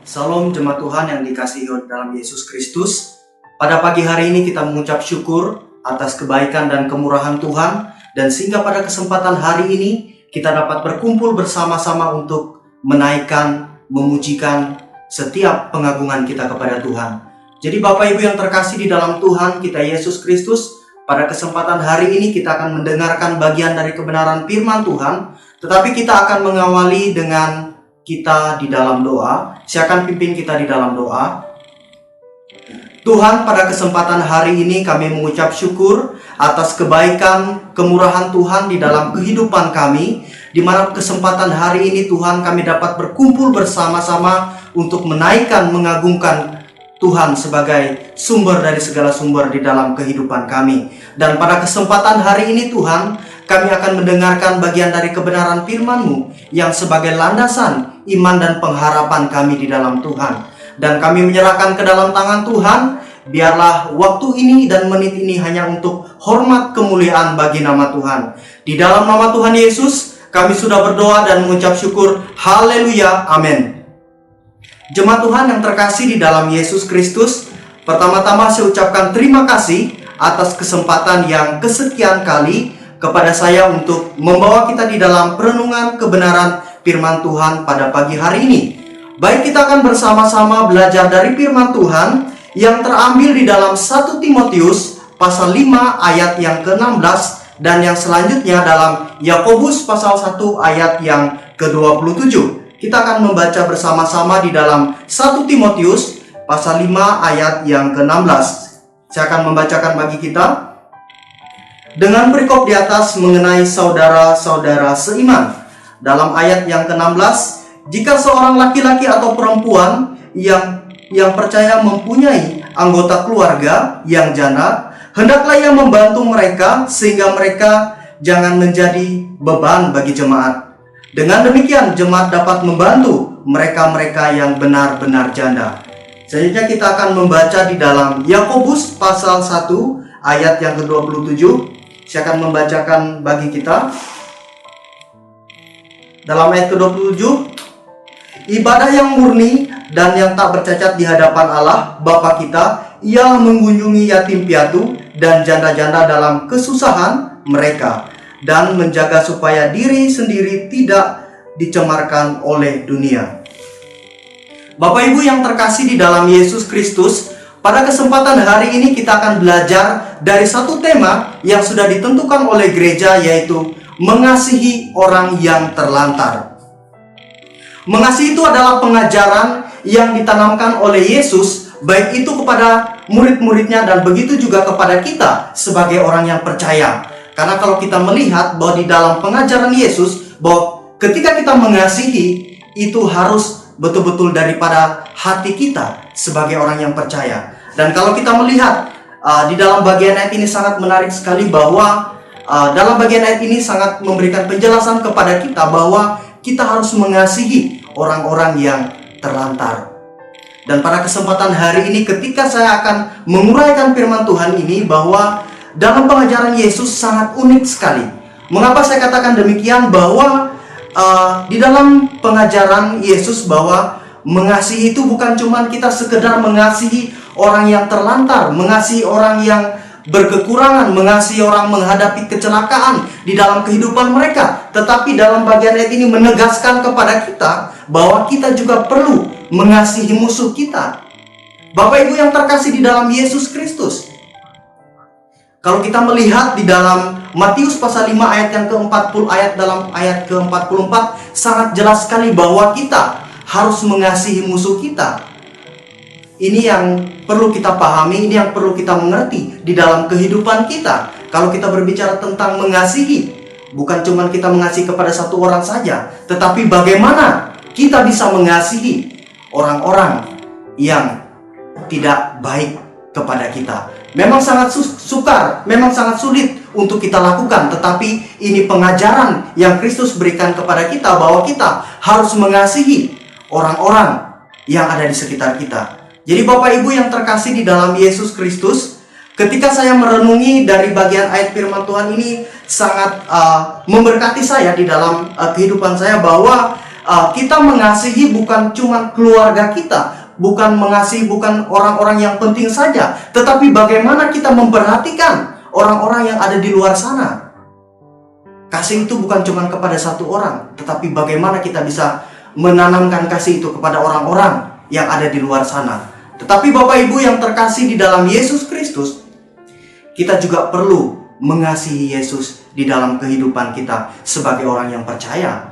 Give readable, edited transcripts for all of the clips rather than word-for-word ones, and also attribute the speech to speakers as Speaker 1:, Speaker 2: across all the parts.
Speaker 1: Salam jemaat Tuhan yang dikasihi dalam Yesus Kristus. Pada pagi hari ini kita mengucap syukur atas kebaikan dan kemurahan Tuhan, dan sehingga pada kesempatan hari ini kita dapat berkumpul bersama-sama untuk menaikkan, memujikan setiap pengagungan kita kepada Tuhan. Jadi Bapak Ibu yang terkasih di dalam Tuhan kita Yesus Kristus, pada kesempatan hari ini kita akan mendengarkan bagian dari kebenaran firman Tuhan, tetapi kita akan mengawali dengan kita di dalam doa. Saya akan pimpin kita di dalam doa. Tuhan, pada kesempatan hari ini kami mengucap syukur atas kebaikan, kemurahan Tuhan di dalam kehidupan kami, di mana kesempatan hari ini Tuhan kami dapat berkumpul bersama-sama untuk menaikkan, mengagungkan Tuhan sebagai sumber dari segala sumber di dalam kehidupan kami. Dan pada kesempatan hari ini Tuhan, kami akan mendengarkan bagian dari kebenaran firman-Mu yang sebagai landasan iman dan pengharapan kami di dalam Tuhan. Dan kami menyerahkan ke dalam tangan Tuhan, biarlah waktu ini dan menit ini hanya untuk hormat kemuliaan bagi nama Tuhan. Di dalam nama Tuhan Yesus, kami sudah berdoa dan mengucap syukur. Haleluya, amin. Jemaat Tuhan yang terkasih di dalam Yesus Kristus, pertama-tama saya ucapkan terima kasih atas kesempatan yang kesekian kali kepada saya untuk membawa kita di dalam perenungan kebenaran firman Tuhan pada pagi hari ini. Baik, kita akan bersama-sama belajar dari firman Tuhan yang terambil di dalam 1 Timotius pasal 5 ayat yang ke-16 dan yang selanjutnya dalam Yakobus pasal 1 ayat yang ke-27. Kita akan membaca bersama-sama di dalam 1 Timotius pasal 5 ayat yang ke-16. Saya akan membacakan bagi kita dengan perikop di atas mengenai saudara-saudara seiman. Dalam ayat yang ke-16, jika seorang laki-laki atau perempuan yang percaya mempunyai anggota keluarga yang janda, hendaklah ia membantu mereka sehingga mereka jangan menjadi beban bagi jemaat. Dengan demikian jemaat dapat membantu mereka-mereka yang benar-benar janda. Selanjutnya kita akan membaca di dalam Yakobus pasal 1 ayat yang ke-27. Saya akan membacakan bagi kita. Dalam ayat ke-27, ibadah yang murni dan yang tak bercacat di hadapan Allah Bapa kita ialah mengunjungi yatim piatu dan janda-janda dalam kesusahan mereka, dan menjaga supaya diri sendiri tidak dicemarkan oleh dunia. Bapak Ibu yang terkasih di dalam Yesus Kristus, pada kesempatan hari ini kita akan belajar dari satu tema yang sudah ditentukan oleh gereja, yaitu mengasihi orang yang terlantar. Mengasihi itu adalah pengajaran yang ditanamkan oleh Yesus, baik itu kepada murid-muridnya dan begitu juga kepada kita sebagai orang yang percaya. Karena kalau kita melihat bahwa di dalam pengajaran Yesus, bahwa ketika kita mengasihi itu harus betul-betul daripada hati kita sebagai orang yang percaya. Dan kalau kita melihat di dalam bagian ayat ini sangat menarik sekali, bahwa dalam bagian ayat ini sangat memberikan penjelasan kepada kita bahwa kita harus mengasihi orang-orang yang terlantar. Dan pada kesempatan hari ini ketika saya akan menguraikan firman Tuhan ini, bahwa dalam pengajaran Yesus sangat unik sekali. Mengapa saya katakan demikian? Bahwa di dalam pengajaran Yesus bahwa mengasihi itu bukan cuma kita sekedar mengasihi orang yang terlantar, mengasihi orang yang berkekurangan, mengasihi orang menghadapi kecelakaan di dalam kehidupan mereka, tetapi dalam bagian ayat ini menegaskan kepada kita bahwa kita juga perlu mengasihi musuh kita. Bapak Ibu yang terkasih di dalam Yesus Kristus, kalau kita melihat di dalam Matius pasal 5 ayat yang ke-40, dalam ayat ke-44 sangat jelas sekali bahwa kita harus mengasihi musuh kita. Ini yang perlu kita pahami, ini yang perlu kita mengerti di dalam kehidupan kita. Kalau kita berbicara tentang mengasihi, bukan cuma kita mengasihi kepada satu orang saja, tetapi bagaimana kita bisa mengasihi orang-orang yang tidak baik kepada kita. Memang sangat sukar, memang sangat sulit untuk kita lakukan, tetapi ini pengajaran yang Kristus berikan kepada kita bahwa kita harus mengasihi orang-orang yang ada di sekitar kita. Jadi Bapak Ibu yang terkasih di dalam Yesus Kristus, ketika saya merenungi dari bagian ayat firman Tuhan ini sangat memberkati saya di dalam kehidupan saya, bahwa Kita mengasihi bukan cuma keluarga kita, bukan mengasihi bukan orang-orang yang penting saja, tetapi bagaimana kita memperhatikan orang-orang yang ada di luar sana. Kasih itu bukan cuma kepada satu orang, tetapi bagaimana kita bisa menanamkan kasih itu kepada orang-orang yang ada di luar sana. Tetapi Bapak Ibu yang terkasih di dalam Yesus Kristus, kita juga perlu mengasihi Yesus di dalam kehidupan kita sebagai orang yang percaya.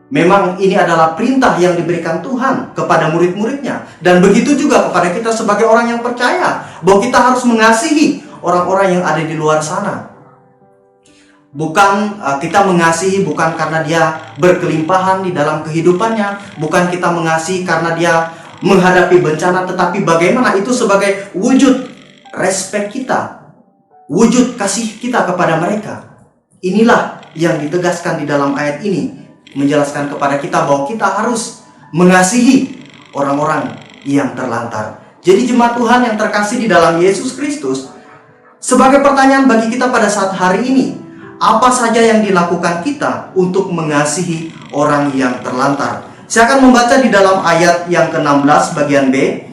Speaker 1: Memang ini adalah perintah yang diberikan Tuhan kepada murid-muridnya. Dan begitu juga kepada kita sebagai orang yang percaya, bahwa kita harus mengasihi orang-orang yang ada di luar sana. Bukan kita mengasihi bukan karena dia berkelimpahan di dalam kehidupannya, bukan kita mengasihi karena dia menghadapi bencana, tetapi bagaimana itu sebagai wujud respek kita, wujud kasih kita kepada mereka. Inilah yang ditegaskan di dalam ayat ini, menjelaskan kepada kita bahwa kita harus mengasihi orang-orang yang terlantar. Jadi jemaat Tuhan yang terkasih di dalam Yesus Kristus, sebagai pertanyaan bagi kita pada saat hari ini, apa saja yang dilakukan kita untuk mengasihi orang yang terlantar? Saya akan membaca di dalam ayat yang ke-16 bagian B.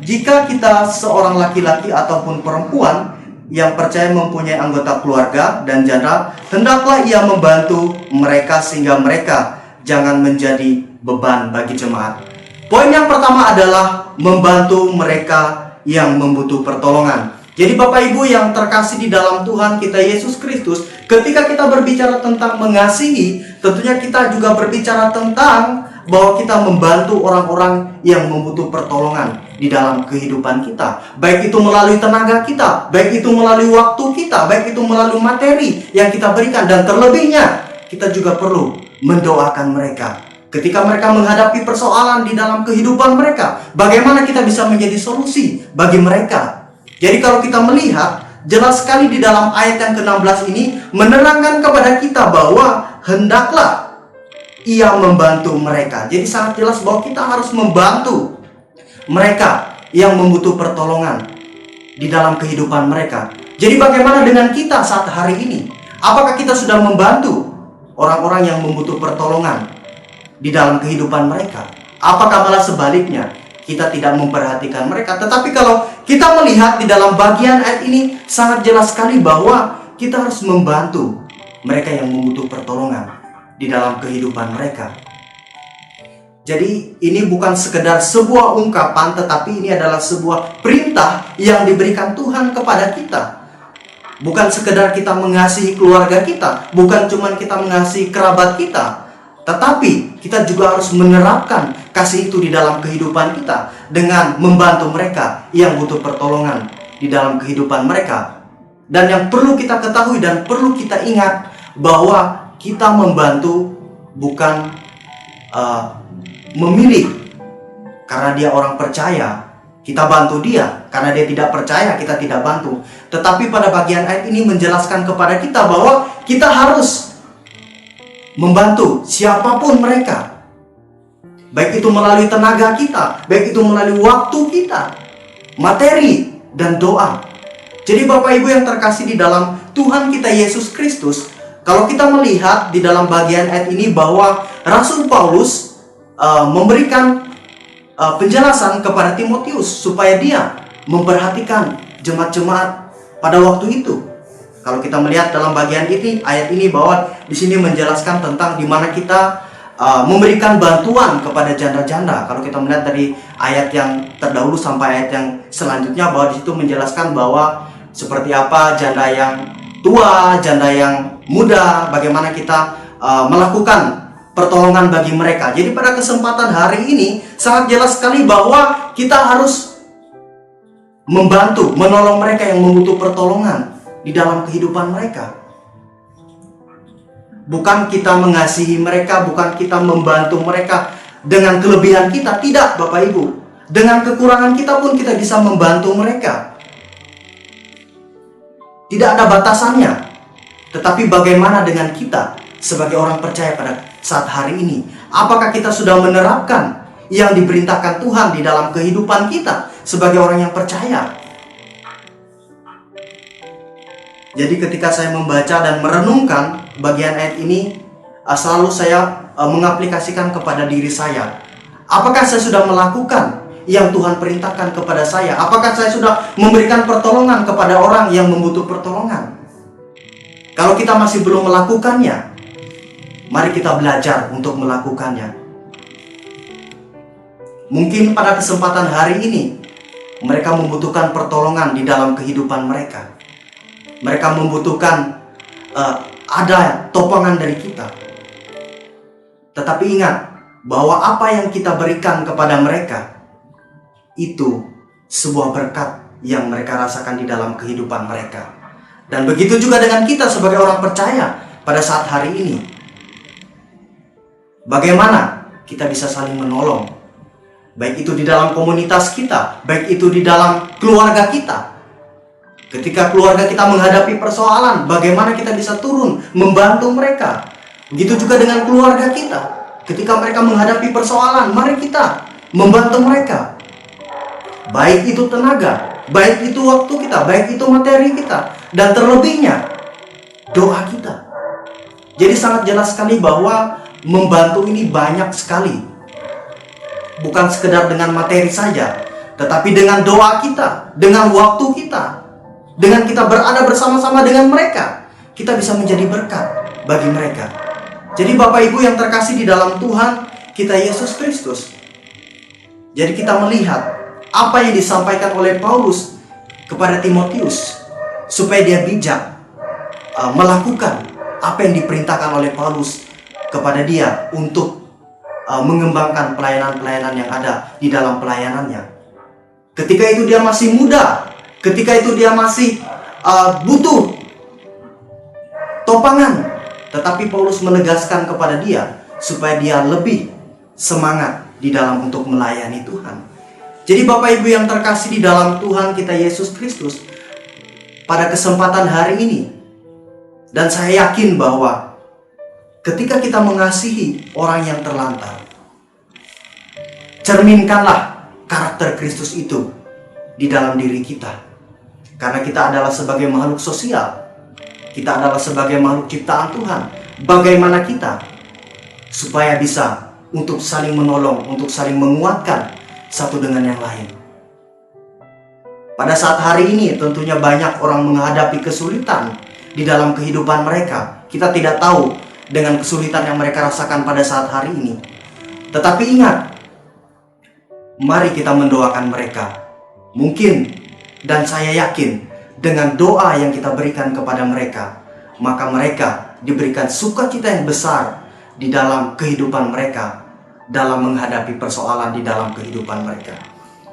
Speaker 1: Jika kita seorang laki-laki ataupun perempuan yang percaya mempunyai anggota keluarga dan janda, hendaklah ia membantu mereka sehingga mereka jangan menjadi beban bagi jemaat. Poin yang pertama adalah membantu mereka yang membutuh pertolongan. Jadi Bapak Ibu yang terkasih di dalam Tuhan kita Yesus Kristus, ketika kita berbicara tentang mengasihi, tentunya kita juga berbicara tentang bahwa kita membantu orang-orang yang membutuh pertolongan di dalam kehidupan kita. Baik itu melalui tenaga kita, baik itu melalui waktu kita, baik itu melalui materi yang kita berikan. Dan terlebihnya, kita juga perlu mendoakan mereka. Ketika mereka menghadapi persoalan di dalam kehidupan mereka, bagaimana kita bisa menjadi solusi bagi mereka. Jadi kalau kita melihat, jelas sekali di dalam ayat yang ke-16 ini menerangkan kepada kita bahwa hendaklah ia membantu mereka. Jadi sangat jelas bahwa kita harus membantu mereka yang membutuh pertolongan di dalam kehidupan mereka. Jadi bagaimana dengan kita saat hari ini? Apakah kita sudah membantu orang-orang yang membutuh pertolongan di dalam kehidupan mereka? Apakah malah sebaliknya, kita tidak memperhatikan mereka? Tetapi kalau kita melihat di dalam bagian ayat ini, sangat jelas sekali bahwa kita harus membantu mereka yang membutuh pertolongan di dalam kehidupan mereka. Jadi ini bukan sekedar sebuah ungkapan, tetapi ini adalah sebuah perintah yang diberikan Tuhan kepada kita. Bukan sekedar kita mengasihi keluarga kita, bukan cuma kita mengasihi kerabat kita, tetapi kita juga harus menerapkan kasih itu di dalam kehidupan kita dengan membantu mereka yang butuh pertolongan di dalam kehidupan mereka. Dan yang perlu kita ketahui dan perlu kita ingat bahwa kita membantu bukan memilih karena dia orang percaya, kita bantu dia. Karena dia tidak percaya, kita tidak bantu. Tetapi pada bagian ayat ini menjelaskan kepada kita bahwa kita harus membantu siapapun mereka. Baik itu melalui tenaga kita, baik itu melalui waktu kita, materi, dan doa. Jadi Bapak Ibu yang terkasih di dalam Tuhan kita Yesus Kristus, kalau kita melihat di dalam bagian ayat ini bahwa Rasul Paulus memberikan penjelasan kepada Timotius supaya dia memperhatikan jemaat-jemaat pada waktu itu. Kalau kita melihat dalam bagian ini, ayat ini bahwa di sini menjelaskan tentang di mana kita memberikan bantuan kepada janda-janda. Kalau kita melihat dari ayat yang terdahulu sampai ayat yang selanjutnya, bahwa di situ menjelaskan bahwa seperti apa janda yang tua, janda yang muda, bagaimana kita melakukan pertolongan bagi mereka. Jadi pada kesempatan hari ini sangat jelas sekali bahwa kita harus membantu, menolong mereka yang membutuh pertolongan di dalam kehidupan mereka. Bukan kita mengasihi mereka, bukan kita membantu mereka dengan kelebihan kita. Tidak Bapak Ibu, dengan kekurangan kita pun kita bisa membantu mereka. Tidak ada batasannya. Tetapi bagaimana dengan kita sebagai orang percaya pada saat hari ini? Apakah kita sudah menerapkan yang diperintahkan Tuhan di dalam kehidupan kita sebagai orang yang percaya? Jadi ketika saya membaca dan merenungkan bagian ayat ini, selalu saya mengaplikasikan kepada diri saya. Apakah saya sudah melakukan yang Tuhan perintahkan kepada saya? Apakah saya sudah memberikan pertolongan kepada orang yang membutuh pertolongan? Kalau kita masih belum melakukannya, mari kita belajar untuk melakukannya. Mungkin pada kesempatan hari ini, mereka membutuhkan pertolongan di dalam kehidupan mereka. Mereka membutuhkan ada topangan dari kita. Tetapi ingat bahwa apa yang kita berikan kepada mereka itu sebuah berkat yang mereka rasakan di dalam kehidupan mereka. Dan begitu juga dengan kita sebagai orang percaya pada saat hari ini. Bagaimana kita bisa saling menolong? Baik itu di dalam komunitas kita, baik itu di dalam keluarga kita. Ketika keluarga kita menghadapi persoalan, bagaimana kita bisa turun membantu mereka? Begitu juga dengan keluarga kita. Ketika mereka menghadapi persoalan, mari kita membantu mereka. Baik itu tenaga, baik itu waktu kita, baik itu materi kita, dan terlebihnya doa kita. Jadi sangat jelas sekali bahwa membantu ini banyak sekali. Bukan sekedar dengan materi saja, tetapi dengan doa kita, dengan waktu kita, dengan kita berada bersama-sama dengan mereka, kita bisa menjadi berkat bagi mereka. Jadi Bapak Ibu yang terkasih di dalam Tuhan kita Yesus Kristus, jadi kita melihat apa yang disampaikan oleh Paulus kepada Timotius, supaya dia bijak melakukan apa yang diperintahkan oleh Paulus kepada dia untuk mengembangkan pelayanan-pelayanan yang ada di dalam pelayanannya. Ketika itu dia masih muda, ketika itu dia masih butuh topangan, tetapi Paulus menegaskan kepada dia supaya dia lebih semangat di dalam untuk melayani Tuhan. Jadi Bapak Ibu yang terkasih di dalam Tuhan kita Yesus Kristus, pada kesempatan hari ini, dan saya yakin bahwa ketika kita mengasihi orang yang terlantar, cerminkanlah karakter Kristus itu di dalam diri kita. Karena kita adalah sebagai makhluk sosial, kita adalah sebagai makhluk ciptaan Tuhan. Bagaimana kita supaya bisa untuk saling menolong, untuk saling menguatkan satu dengan yang lain. Pada saat hari ini tentunya banyak orang menghadapi kesulitan di dalam kehidupan mereka. Kita tidak tahu dengan kesulitan yang mereka rasakan pada saat hari ini. Tetapi ingat, mari kita mendoakan mereka. Mungkin dan saya yakin dengan doa yang kita berikan kepada mereka, maka mereka diberikan sukacita yang besar di dalam kehidupan mereka, dalam menghadapi persoalan di dalam kehidupan mereka.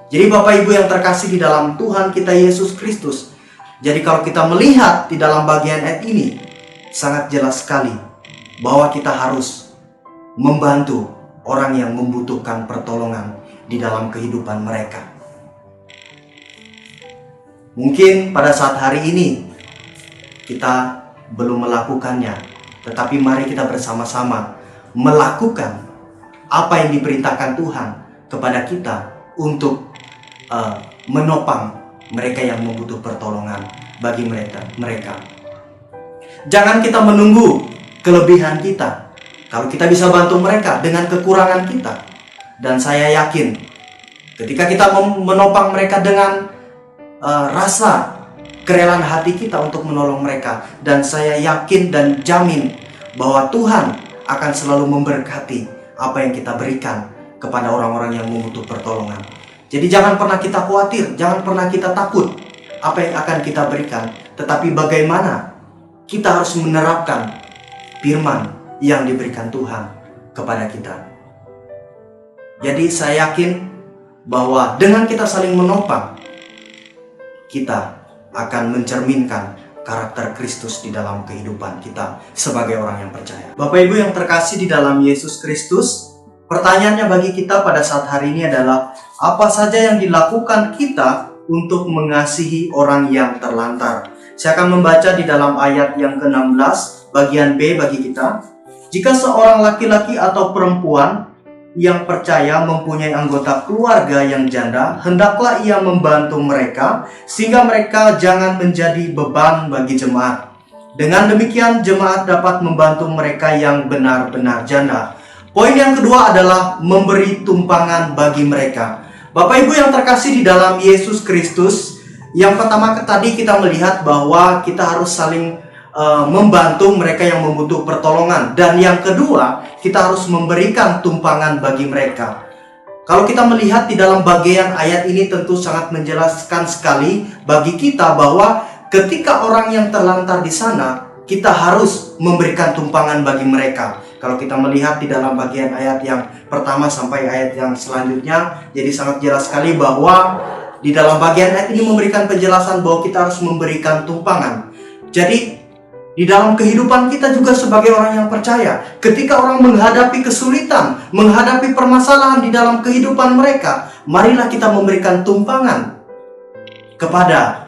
Speaker 1: Jadi Bapak Ibu yang terkasih di dalam Tuhan kita Yesus Kristus, jadi kalau kita melihat di dalam bagian ayat ini, sangat jelas sekali bahwa kita harus membantu orang yang membutuhkan pertolongan di dalam kehidupan mereka. Mungkin pada saat hari ini kita belum melakukannya, tetapi mari kita bersama-sama melakukan apa yang diperintahkan Tuhan kepada kita untuk menopang mereka yang membutuh pertolongan bagi mereka. Jangan kita menunggu kelebihan kita. Kalau kita bisa bantu mereka dengan kekurangan kita, dan saya yakin ketika kita menopang mereka dengan rasa kerelaan hati kita untuk menolong mereka, dan saya yakin dan jamin bahwa Tuhan akan selalu memberkati apa yang kita berikan kepada orang-orang yang membutuh pertolongan. Jadi jangan pernah kita khawatir, jangan pernah kita takut apa yang akan kita berikan, tetapi bagaimana kita harus menerapkan firman yang diberikan Tuhan kepada kita. Jadi saya yakin bahwa dengan kita saling menopang, kita akan mencerminkan karakter Kristus di dalam kehidupan kita sebagai orang yang percaya. Bapak Ibu yang terkasih di dalam Yesus Kristus, pertanyaannya bagi kita pada saat hari ini adalah, apa saja yang dilakukan kita untuk mengasihi orang yang terlantar? Saya akan membaca di dalam ayat yang ke-16, bagian B bagi kita. Jika seorang laki-laki atau perempuan yang percaya mempunyai anggota keluarga yang janda, hendaklah ia membantu mereka, sehingga mereka jangan menjadi beban bagi jemaat. Dengan demikian jemaat dapat membantu mereka yang benar-benar janda. Poin yang kedua adalah memberi tumpangan bagi mereka. Bapak Ibu yang terkasih di dalam Yesus Kristus, yang pertama tadi kita melihat bahwa kita harus saling membantu mereka yang membutuhkan pertolongan. Dan yang kedua, kita harus memberikan tumpangan bagi mereka. Kalau kita melihat di dalam bagian ayat ini tentu sangat menjelaskan sekali bagi kita bahwa ketika orang yang terlantar di sana, kita harus memberikan tumpangan bagi mereka. Kalau kita melihat di dalam bagian ayat yang pertama sampai ayat yang selanjutnya, jadi sangat jelas sekali bahwa di dalam bagian ayat ini memberikan penjelasan bahwa kita harus memberikan tumpangan. Jadi di dalam kehidupan kita juga sebagai orang yang percaya, ketika orang menghadapi kesulitan, menghadapi permasalahan di dalam kehidupan mereka, marilah kita memberikan tumpangan kepada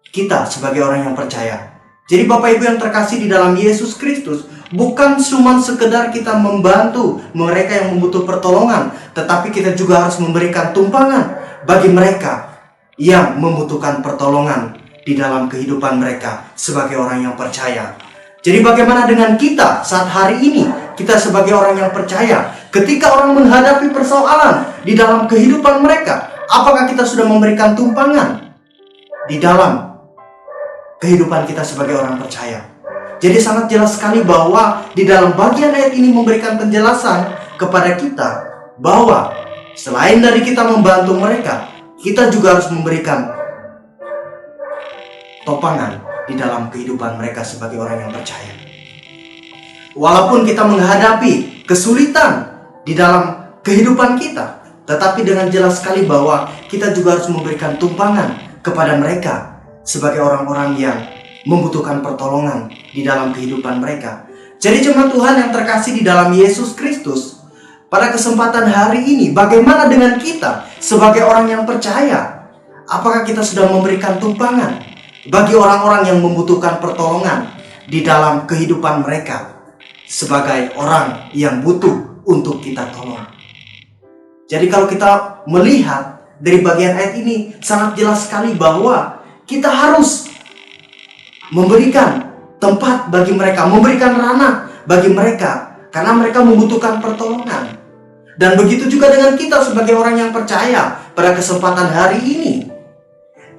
Speaker 1: kita sebagai orang yang percaya. Jadi Bapak Ibu yang terkasih di dalam Yesus Kristus, bukan cuma sekedar kita membantu mereka yang membutuhkan pertolongan, tetapi kita juga harus memberikan tumpangan bagi mereka yang membutuhkan pertolongan di dalam kehidupan mereka sebagai orang yang percaya. Jadi bagaimana dengan kita saat hari ini, kita sebagai orang yang percaya, ketika orang menghadapi persoalan di dalam kehidupan mereka, apakah kita sudah memberikan tumpangan di dalam kehidupan kita sebagai orang percaya? Jadi sangat jelas sekali bahwa di dalam bagian ayat ini memberikan penjelasan kepada kita bahwa selain dari kita membantu mereka, kita juga harus memberikan topangan di dalam kehidupan mereka sebagai orang yang percaya. Walaupun kita menghadapi kesulitan di dalam kehidupan kita, tetapi dengan jelas sekali bahwa kita juga harus memberikan tumpangan kepada mereka sebagai orang-orang yang membutuhkan pertolongan di dalam kehidupan mereka. Jadi jemaat Tuhan yang terkasih di dalam Yesus Kristus, pada kesempatan hari ini bagaimana dengan kita sebagai orang yang percaya? Apakah kita sudah memberikan tumpangan bagi orang-orang yang membutuhkan pertolongan di dalam kehidupan mereka sebagai orang yang butuh untuk kita tolong? Jadi kalau kita melihat dari bagian ayat ini sangat jelas sekali bahwa kita harus memberikan tempat bagi mereka, memberikan ranah bagi mereka karena mereka membutuhkan pertolongan. Dan begitu juga dengan kita sebagai orang yang percaya pada kesempatan hari ini.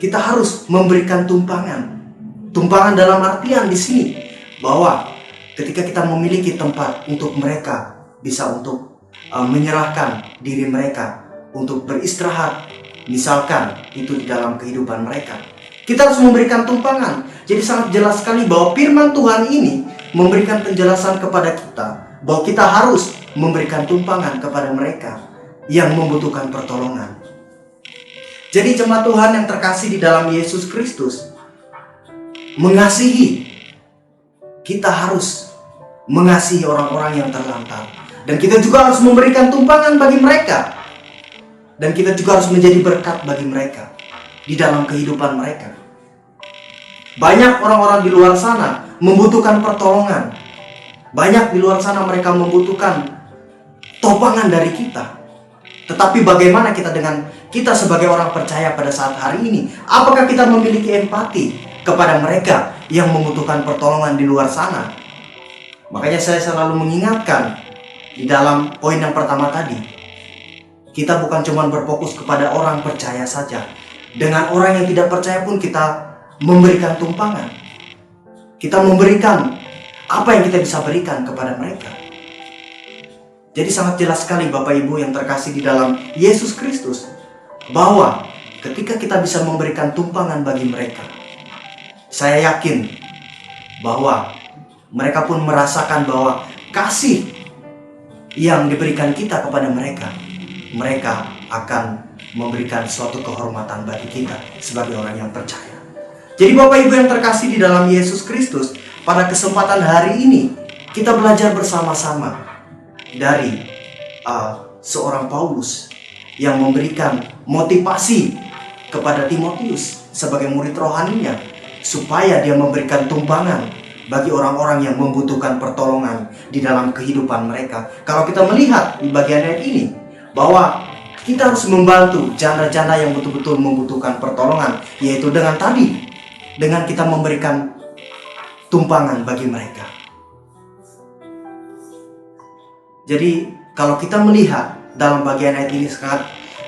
Speaker 1: Kita harus memberikan tumpangan. Tumpangan dalam artian di sini bahwa ketika kita memiliki tempat untuk mereka bisa untuk menyerahkan diri mereka untuk beristirahat, misalkan itu di dalam kehidupan mereka, kita harus memberikan tumpangan. Jadi sangat jelas sekali bahwa firman Tuhan ini memberikan penjelasan kepada kita bahwa kita harus memberikan tumpangan kepada mereka yang membutuhkan pertolongan. Jadi jemaat Tuhan yang terkasih di dalam Yesus Kristus, mengasihi, kita harus mengasihi orang-orang yang terlantar. Dan kita juga harus memberikan tumpangan bagi mereka. Dan kita juga harus menjadi berkat bagi mereka di dalam kehidupan mereka. Banyak orang-orang di luar sana membutuhkan pertolongan. Banyak di luar sana mereka membutuhkan topangan dari kita. Tetapi bagaimana kita sebagai orang percaya pada saat hari ini? Apakah kita memiliki empati kepada mereka yang membutuhkan pertolongan di luar sana? Makanya saya selalu mengingatkan di dalam poin yang pertama tadi, kita bukan cuma berfokus kepada orang percaya saja. Dengan orang yang tidak percaya pun kita memberikan tumpangan. Kita memberikan apa yang kita bisa berikan kepada mereka. Jadi sangat jelas sekali Bapak Ibu yang terkasih di dalam Yesus Kristus, bahwa ketika kita bisa memberikan tumpangan bagi mereka, saya yakin bahwa mereka pun merasakan bahwa kasih yang diberikan kita kepada mereka, mereka akan memberikan suatu kehormatan bagi kita sebagai orang yang percaya. Jadi Bapak Ibu yang terkasih di dalam Yesus Kristus, pada kesempatan hari ini kita belajar bersama-sama dari seorang Paulus yang memberikan motivasi kepada Timotius sebagai murid rohaninya, supaya dia memberikan tumpangan bagi orang-orang yang membutuhkan pertolongan di dalam kehidupan mereka. Kalau kita melihat di bagian ayat ini bahwa kita harus membantu janda-janda yang betul-betul membutuhkan pertolongan, yaitu dengan kita memberikan tumpangan bagi mereka. Jadi kalau kita melihat dalam bagian ayat ini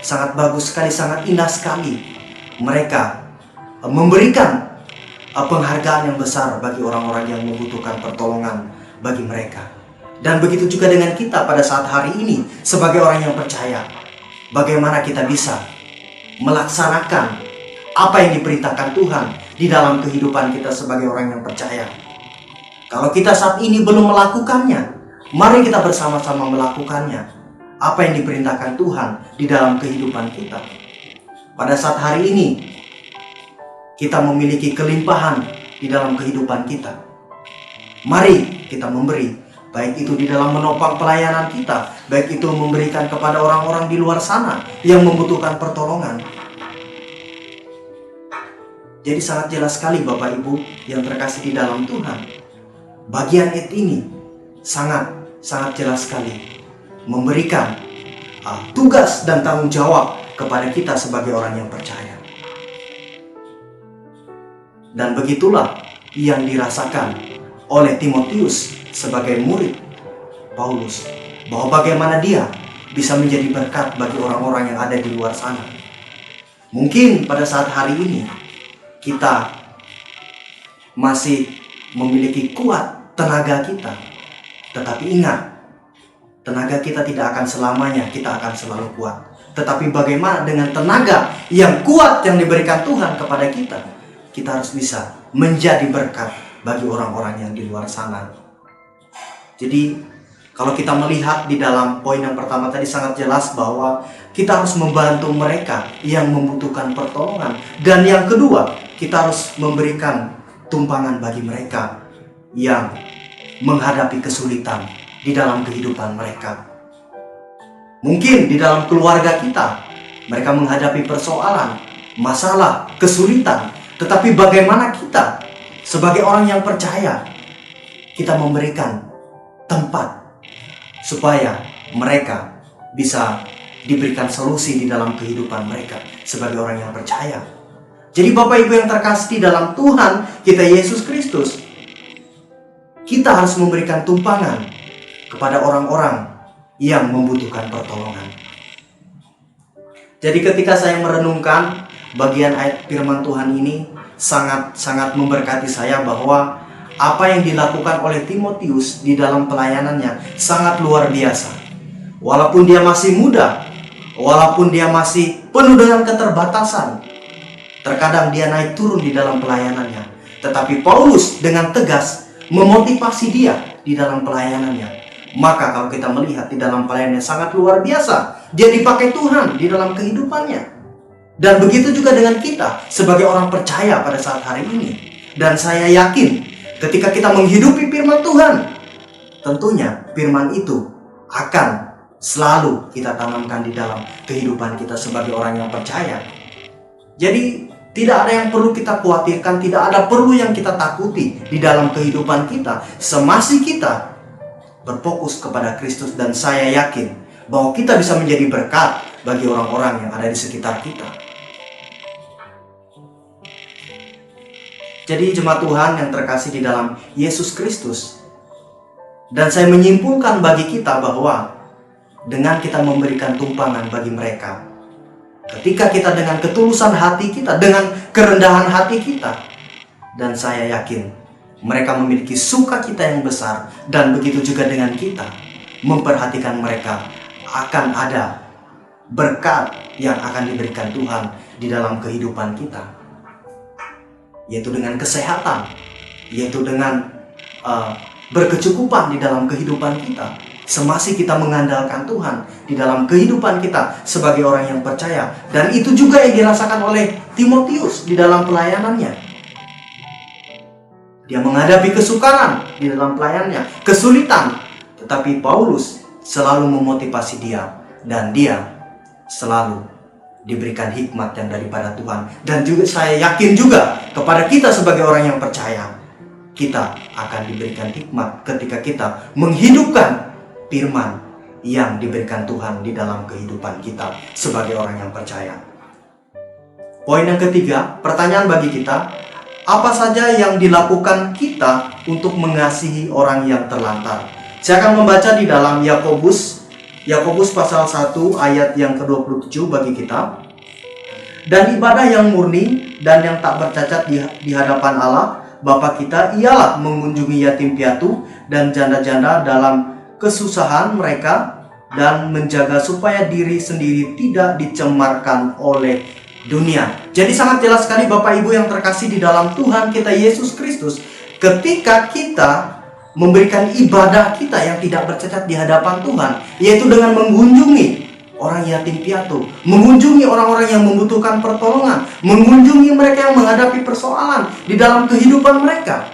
Speaker 1: sangat bagus sekali, sangat indah sekali. Mereka memberikan penghargaan yang besar bagi orang-orang yang membutuhkan pertolongan bagi mereka. Dan begitu juga dengan kita pada saat hari ini sebagai orang yang percaya. Bagaimana kita bisa melaksanakan apa yang diperintahkan Tuhan di dalam kehidupan kita sebagai orang yang percaya. Kalau kita saat ini belum melakukannya, mari kita bersama-sama melakukannya. Apa yang diperintahkan Tuhan di dalam kehidupan kita. Pada saat hari ini kita memiliki kelimpahan di dalam kehidupan kita. Mari kita memberi, baik itu di dalam menopang pelayanan kita, baik itu memberikan kepada orang-orang di luar sana yang membutuhkan pertolongan. Jadi sangat jelas sekali Bapak Ibu yang terkasih di dalam Tuhan. Bagian ayat ini sangat jelas sekali memberikan tugas dan tanggung jawab kepada kita sebagai orang yang percaya. Dan begitulah yang dirasakan oleh Timotius sebagai murid Paulus, bahwa bagaimana dia bisa menjadi berkat bagi orang-orang yang ada di luar sana. Mungkin pada saat hari ini kita masih memiliki kuat tenaga kita, tetapi ingat, tenaga kita tidak akan selamanya kita akan selalu kuat. Tetapi bagaimana dengan tenaga yang kuat yang diberikan Tuhan kepada kita? Kita harus bisa menjadi berkat bagi orang-orang yang di luar sana. Jadi kalau kita melihat di dalam poin yang pertama tadi sangat jelas bahwa kita harus membantu mereka yang membutuhkan pertolongan. Dan yang kedua, kita harus memberikan tumpangan bagi mereka yang menghadapi kesulitan di dalam kehidupan mereka. Mungkin di dalam keluarga kita, mereka menghadapi persoalan, masalah, kesulitan. Tetapi bagaimana kita sebagai orang yang percaya, kita memberikan tempat supaya mereka bisa diberikan solusi di dalam kehidupan mereka sebagai orang yang percaya. Jadi Bapak Ibu yang terkasih di dalam Tuhan kita Yesus Kristus, kita harus memberikan tumpangan kepada orang-orang yang membutuhkan pertolongan. Jadi ketika saya merenungkan bagian ayat firman Tuhan ini, sangat memberkati saya bahwa apa yang dilakukan oleh Timotius di dalam pelayanannya sangat luar biasa. Walaupun dia masih muda, walaupun dia masih penuh dengan keterbatasan, terkadang dia naik turun di dalam pelayanannya, tetapi Paulus dengan tegas memotivasi dia di dalam pelayanannya. Maka kalau kita melihat di dalam pelayanannya sangat luar biasa, dia dipakai Tuhan di dalam kehidupannya. Dan begitu juga dengan kita sebagai orang percaya pada saat hari ini. Dan saya yakin ketika kita menghidupi firman Tuhan, tentunya firman itu akan selalu kita tanamkan di dalam kehidupan kita sebagai orang yang percaya. Jadi tidak ada yang perlu kita khawatirkan, tidak ada perlu yang kita takuti di dalam kehidupan kita semasih kita berfokus kepada Kristus. Dan saya yakin bahwa kita bisa menjadi berkat bagi orang-orang yang ada di sekitar kita. Jadi jemaat Tuhan yang terkasih di dalam Yesus Kristus, dan saya menyimpulkan bagi kita bahwa dengan kita memberikan tumpangan bagi mereka, ketika kita dengan ketulusan hati kita, dengan kerendahan hati kita, dan saya yakin mereka memiliki sukacita yang besar. Dan begitu juga dengan kita memperhatikan mereka, akan ada berkat yang akan diberikan Tuhan di dalam kehidupan kita, yaitu dengan kesehatan, yaitu dengan berkecukupan di dalam kehidupan kita, semasih kita mengandalkan Tuhan di dalam kehidupan kita sebagai orang yang percaya. Dan itu juga yang dirasakan oleh Timotius di dalam pelayanannya. Dia menghadapi kesukaran di dalam pelayanannya, kesulitan, tetapi Paulus selalu memotivasi dia, dan dia selalu diberikan hikmat yang daripada Tuhan. Dan juga saya yakin juga kepada kita sebagai orang yang percaya, kita akan diberikan hikmat ketika kita menghidupkan firman yang diberikan Tuhan di dalam kehidupan kita sebagai orang yang percaya. Poin yang ketiga, pertanyaan bagi kita, apa saja yang dilakukan kita untuk mengasihi orang yang terlantar. Saya akan membaca di dalam Yakobus pasal 1 ayat yang ke-27 bagi kita. Dan ibadah yang murni dan yang tak bercacat di hadapan Allah Bapa kita ialah mengunjungi yatim piatu dan janda-janda dalam kesusahan mereka dan menjaga supaya diri sendiri tidak dicemarkan oleh dunia. Jadi sangat jelas sekali Bapak Ibu yang terkasih di dalam Tuhan kita Yesus Kristus, ketika kita memberikan ibadah kita yang tidak bercacat di hadapan Tuhan, yaitu dengan mengunjungi orang yatim piatu, mengunjungi orang-orang yang membutuhkan pertolongan, mengunjungi mereka yang menghadapi persoalan di dalam kehidupan mereka.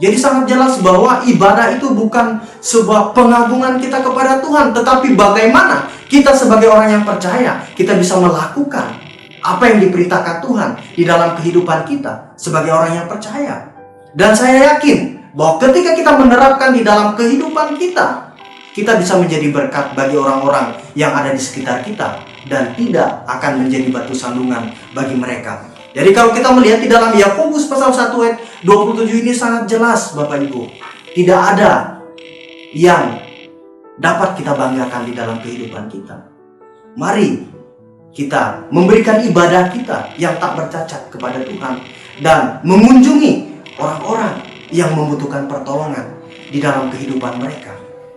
Speaker 1: Jadi sangat jelas bahwa ibadah itu bukan sebuah pengagungan kita kepada Tuhan, tetapi bagaimana kita sebagai orang yang percaya, kita bisa melakukan apa yang diperintahkan Tuhan di dalam kehidupan kita sebagai orang yang percaya. Dan saya yakin bahwa ketika kita menerapkan di dalam kehidupan kita, kita bisa menjadi berkat bagi orang-orang yang ada di sekitar kita dan tidak akan menjadi batu sandungan bagi mereka. Jadi kalau kita melihat di dalam Yakobus pasal 1 ayat 27 ini sangat jelas Bapak Ibu. Tidak ada yang dapat kita banggakan di dalam kehidupan kita. Mari kita memberikan ibadah kita yang tak bercacat kepada Tuhan dan mengunjungi orang-orang yang membutuhkan pertolongan di dalam kehidupan mereka.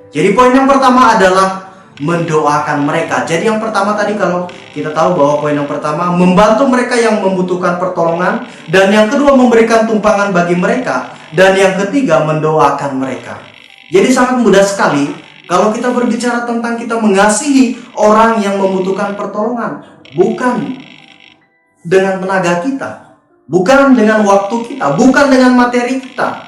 Speaker 1: Jadi poin yang pertama adalah mendoakan mereka. Jadi yang pertama tadi kalau kita tahu bahwa poin yang pertama membantu mereka yang membutuhkan pertolongan, dan yang kedua memberikan tumpangan bagi mereka, dan yang ketiga mendoakan mereka. Jadi sangat mudah sekali kalau kita berbicara tentang kita mengasihi orang yang membutuhkan pertolongan, bukan dengan tenaga kita, bukan dengan waktu kita, bukan dengan materi kita,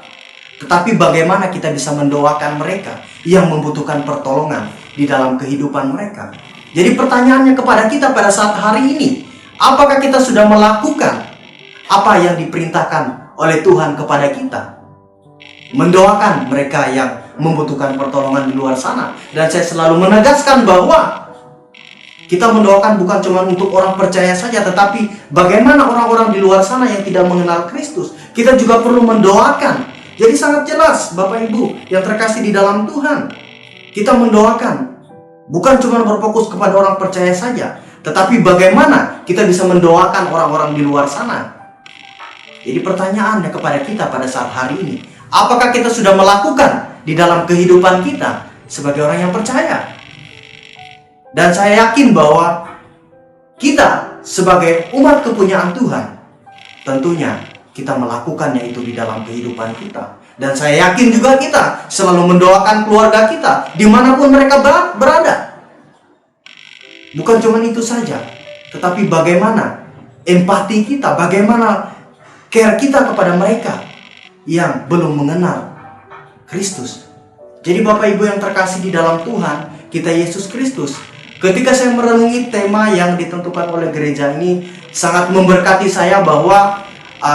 Speaker 1: tetapi bagaimana kita bisa mendoakan mereka yang membutuhkan pertolongan di dalam kehidupan mereka. Jadi pertanyaannya kepada kita pada saat hari ini, apakah kita sudah melakukan apa yang diperintahkan oleh Tuhan kepada kita? Mendoakan mereka yang membutuhkan pertolongan di luar sana. Dan saya selalu menegaskan bahwa kita mendoakan bukan cuma untuk orang percaya saja, tetapi bagaimana orang-orang di luar sana yang tidak mengenal Kristus, kita juga perlu mendoakan. Jadi sangat jelas Bapak Ibu yang terkasih di dalam Tuhan, kita mendoakan bukan cuma berfokus kepada orang percaya saja, tetapi bagaimana kita bisa mendoakan orang-orang di luar sana. Jadi pertanyaannya kepada kita pada saat hari ini, apakah kita sudah melakukan di dalam kehidupan kita sebagai orang yang percaya? Dan saya yakin bahwa kita sebagai umat kepunyaan Tuhan, tentunya kita melakukannya itu di dalam kehidupan kita. Dan saya yakin juga kita selalu mendoakan keluarga kita dimanapun mereka berada. Bukan cuma itu saja, tetapi bagaimana empati kita, bagaimana care kita kepada mereka yang belum mengenal Kristus. Jadi Bapak Ibu yang terkasih di dalam Tuhan kita Yesus Kristus, ketika saya merenungi tema yang ditentukan oleh gereja ini, sangat memberkati saya bahwa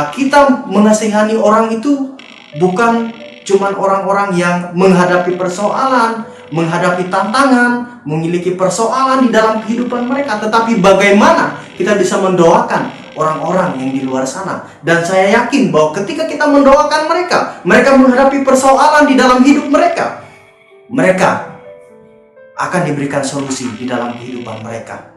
Speaker 1: kita menasihani orang itu bukan cuma orang-orang yang menghadapi persoalan, menghadapi tantangan, memiliki persoalan di dalam kehidupan mereka, tetapi bagaimana kita bisa mendoakan orang-orang yang di luar sana. Dan saya yakin bahwa ketika kita mendoakan mereka, mereka menghadapi persoalan di dalam hidup mereka, mereka akan diberikan solusi di dalam kehidupan mereka.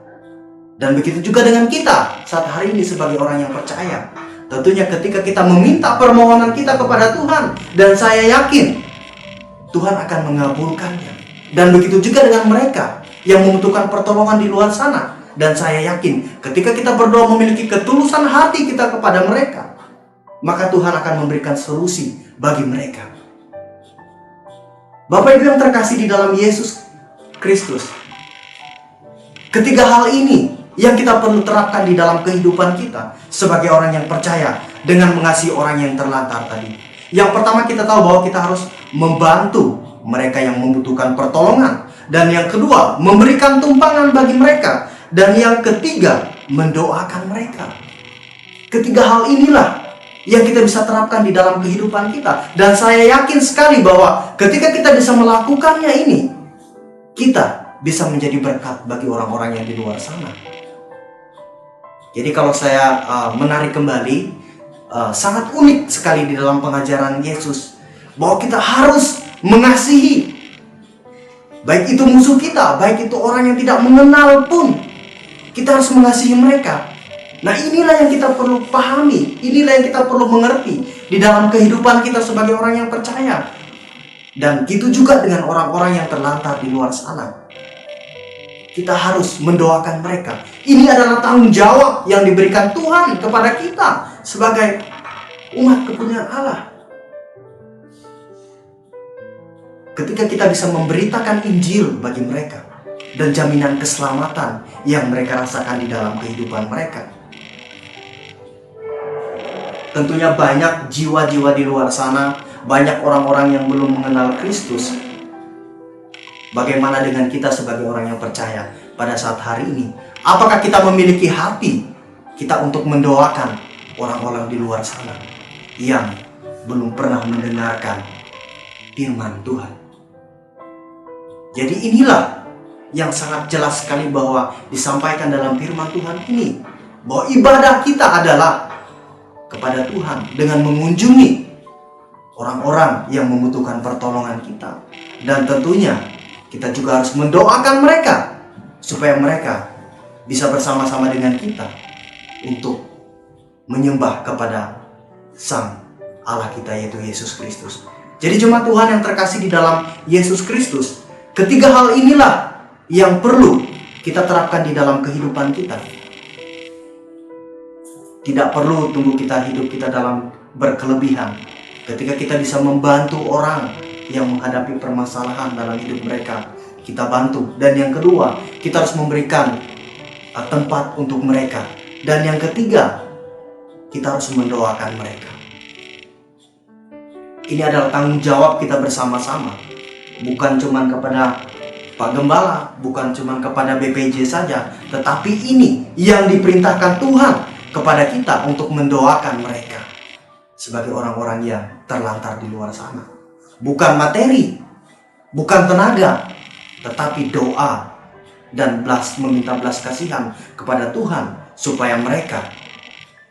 Speaker 1: Dan begitu juga dengan kita saat hari ini sebagai orang yang percaya. Tentunya ketika kita meminta permohonan kita kepada Tuhan, dan saya yakin Tuhan akan mengabulkannya. Dan begitu juga dengan mereka yang membutuhkan pertolongan di luar sana. Dan saya yakin ketika kita berdoa memiliki ketulusan hati kita kepada mereka, maka Tuhan akan memberikan solusi bagi mereka. Bapak Ibu yang terkasih di dalam Yesus Kristus, ketiga hal ini yang kita perlu terapkan di dalam kehidupan kita sebagai orang yang percaya dengan mengasihi orang yang terlantar tadi. Yang pertama, kita tahu bahwa kita harus membantu mereka yang membutuhkan pertolongan. Dan yang kedua, memberikan tumpangan bagi mereka. Dan yang ketiga, mendoakan mereka. Ketiga hal inilah yang kita bisa terapkan di dalam kehidupan kita. Dan saya yakin sekali bahwa ketika kita bisa melakukannya ini, kita bisa menjadi berkat bagi orang-orang yang di luar sana. Jadi kalau saya menarik kembali sangat unik sekali di dalam pengajaran Yesus, bahwa kita harus mengasihi, baik itu musuh kita, baik itu orang yang tidak mengenal pun, kita harus mengasihi mereka. Nah, inilah yang kita perlu pahami, inilah yang kita perlu mengerti di dalam kehidupan kita sebagai orang yang percaya. Dan gitu juga dengan orang-orang yang terlantar di luar sana. Kita harus mendoakan mereka. Ini adalah tanggung jawab yang diberikan Tuhan kepada kita sebagai umat kepunyaan Allah. Ketika kita bisa memberitakan Injil bagi mereka dan jaminan keselamatan yang mereka rasakan di dalam kehidupan mereka. Tentunya banyak jiwa-jiwa di luar sana, banyak orang-orang yang belum mengenal Kristus. Bagaimana dengan kita sebagai orang yang percaya pada saat hari ini? Apakah kita memiliki hati kita untuk mendoakan orang-orang di luar sana yang belum pernah mendengarkan firman Tuhan? Jadi inilah yang sangat jelas sekali bahwa disampaikan dalam firman Tuhan ini, bahwa ibadah kita adalah kepada Tuhan dengan mengunjungi orang-orang yang membutuhkan pertolongan kita. Dan tentunya kita juga harus mendoakan mereka supaya mereka bisa bersama-sama dengan kita untuk menyembah kepada Sang Allah kita, yaitu Yesus Kristus. Jadi jemaat Tuhan yang terkasih di dalam Yesus Kristus, ketiga hal inilah yang perlu kita terapkan di dalam kehidupan kita. Tidak perlu tunggu kita hidup kita dalam berkelebihan. Ketika kita bisa membantu orang yang menghadapi permasalahan dalam hidup mereka, kita bantu. Dan yang kedua, kita harus memberikan tempat untuk mereka. Dan yang ketiga, kita harus mendoakan mereka. Ini adalah tanggung jawab kita bersama-sama. Bukan cuma kepada Pak Gembala, bukan cuma kepada BPJ saja, tetapi ini yang diperintahkan Tuhan kepada kita untuk mendoakan mereka sebagai orang-orang yang terlantar di luar sana. Bukan materi, bukan tenaga, tetapi doa dan meminta belas kasihan kepada Tuhan supaya mereka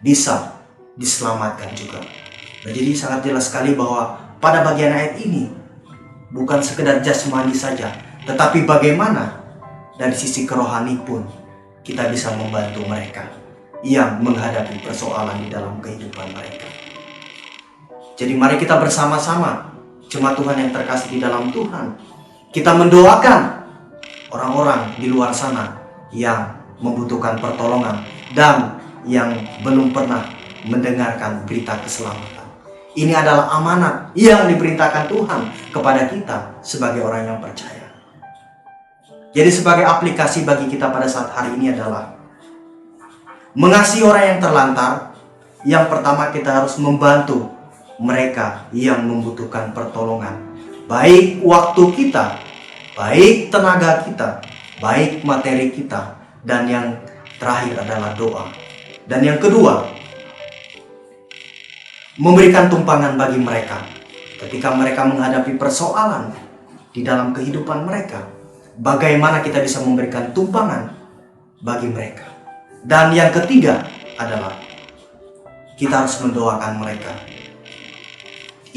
Speaker 1: bisa diselamatkan juga. Nah, jadi sangat jelas sekali bahwa pada bagian ayat ini bukan sekedar jasmani saja, tetapi bagaimana dari sisi kerohani pun kita bisa membantu mereka yang menghadapi persoalan di dalam kehidupan mereka. Jadi mari kita bersama-sama, jemaat Tuhan yang terkasih di dalam Tuhan, kita mendoakan orang-orang di luar sana yang membutuhkan pertolongan dan yang belum pernah mendengarkan berita keselamatan. Ini adalah amanat yang diperintahkan Tuhan kepada kita sebagai orang yang percaya. Jadi sebagai aplikasi bagi kita pada saat hari ini adalah mengasihi orang yang terlantar. Yang pertama, kita harus membantu mereka yang membutuhkan pertolongan, baik waktu kita, baik tenaga kita, baik materi kita, dan yang terakhir adalah doa. Dan yang kedua, memberikan tumpangan bagi mereka ketika mereka menghadapi persoalan di dalam kehidupan mereka. Bagaimana kita bisa memberikan tumpangan bagi mereka. Dan yang ketiga adalah kita harus mendoakan mereka.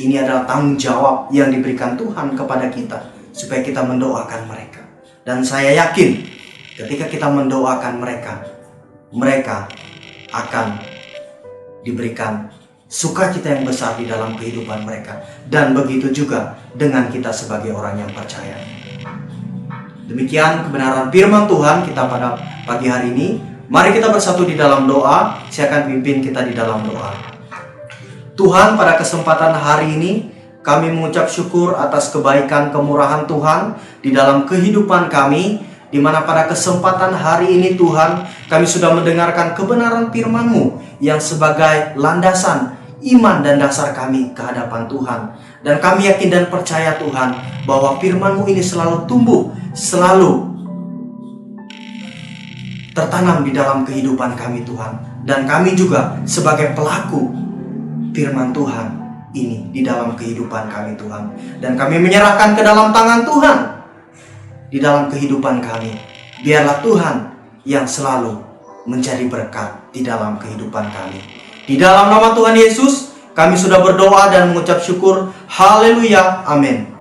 Speaker 1: Ini adalah tanggung jawab yang diberikan Tuhan kepada kita supaya kita mendoakan mereka. Dan saya yakin ketika kita mendoakan mereka, mereka akan diberikan sukacita yang besar di dalam kehidupan mereka. Dan begitu juga dengan kita sebagai orang yang percaya. Demikian kebenaran firman Tuhan kita pada pagi hari ini. Mari kita bersatu di dalam doa. Saya akan pimpin kita di dalam doa. Tuhan, pada kesempatan hari ini kami mengucap syukur atas kebaikan kemurahan Tuhan di dalam kehidupan kami, di mana pada kesempatan hari ini Tuhan, kami sudah mendengarkan kebenaran firman-Mu yang sebagai landasan iman dan dasar kami ke hadapan Tuhan. Dan kami yakin dan percaya Tuhan bahwa firman-Mu ini selalu tumbuh, selalu tertanam di dalam kehidupan kami Tuhan. Dan kami juga sebagai pelaku firman Tuhan ini di dalam kehidupan kami Tuhan. Dan kami menyerahkan ke dalam tangan Tuhan di dalam kehidupan kami. Biarlah Tuhan yang selalu menjadi berkat di dalam kehidupan kami. Di dalam nama Tuhan Yesus, kami sudah berdoa dan mengucap syukur. Haleluya. Amin.